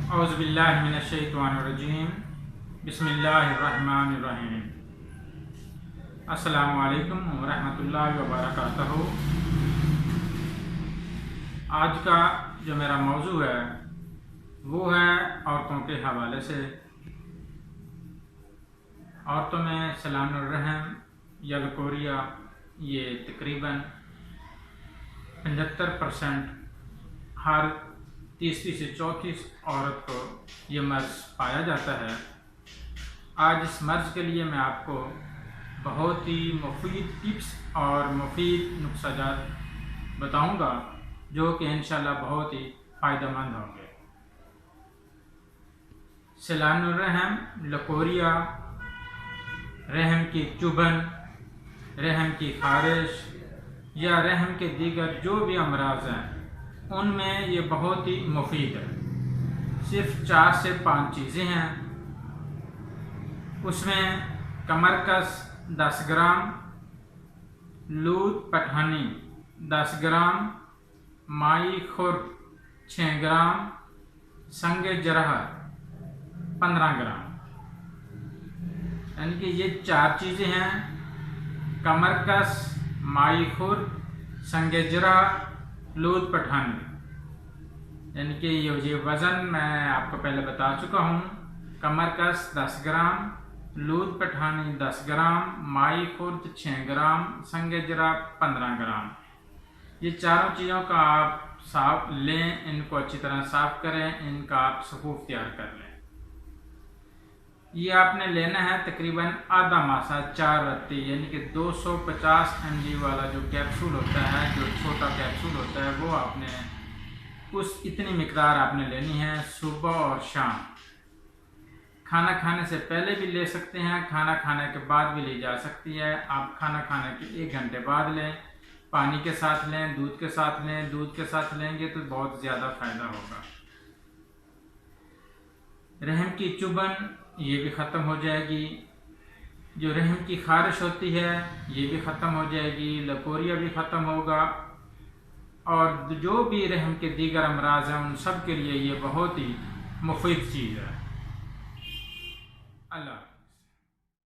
اعوذ باللہ من الشیطان الرجیم بسم اللہ الرحمن الرحیم۔ السلام علیکم ورحمۃ اللہ وبرکاتہ۔ آج کا جو میرا موضوع ہے وہ ہے عورتوں کے حوالے سے۔ عورتوں میں سلان الرحم یا لکوریا یہ تقریباً 75% ہر تیسری سے چوتھی عورت کو یہ مرض پایا جاتا ہے۔ آج اس مرض کے لیے میں آپ کو بہت ہی مفید ٹپس اور مفید نسخہ جات بتاؤں گا جو کہ انشاءاللہ بہت ہی فائدہ مند ہوں گے۔ سلان الرحم، لکوریا، رحم کی چبھن، رحم کی خارش یا رحم کے دیگر جو بھی امراض ہیں ان میں یہ بہت ہی مفید ہے۔ صرف 4 سے 5 چیزیں ہیں۔ اس میں کمرکس 10 گرام، لوت پٹھانی 10 گرام، مائی خرد 6 گرام، سنگ جرح 15 گرام، یعنی کہ یہ 4 چیزیں ہیں: کمرکس، مائی خرد، سنگ جرح، لوت پٹھانی۔ یعنی کہ یہ وزن میں آپ کو پہلے بتا چکا ہوں۔ کمرکس 10 گرام، لوت پٹھانی 10 گرام، مائی خرد 6 گرام، سنگ جرح 15 گرام۔ یہ چاروں چیزوں کا آپ صاف لیں، ان کو اچھی طرح صاف کریں، ان کا آپ صفوف تیار کر لیں۔ یہ آپ نے لینا ہے تقریباً آدھا ماسہ 4 رتی، یعنی کہ 250 mg والا جو کیپسول ہوتا ہے، جو چھوٹا کیپسول ہوتا ہے، وہ آپ نے اتنی مقدار آپ نے لینی ہے صبح اور شام۔ کھانا کھانے سے پہلے بھی لے سکتے ہیں، کھانا کھانے کے بعد بھی لی جا سکتی ہے۔ آپ کھانا کھانے کے 1 گھنٹے بعد لیں، پانی کے ساتھ لیں، دودھ کے ساتھ لیں۔ دودھ کے ساتھ لیں گے تو بہت زیادہ فائدہ ہوگا۔ رحم کی چبھن یہ بھی ختم ہو جائے گی، جو رحم کی خارش ہوتی ہے یہ بھی ختم ہو جائے گی، لکوریا بھی ختم ہوگا، اور جو بھی رحم کے دیگر امراض ہیں ان سب کے لیے یہ بہت ہی مفید چیز ہے۔ اللہ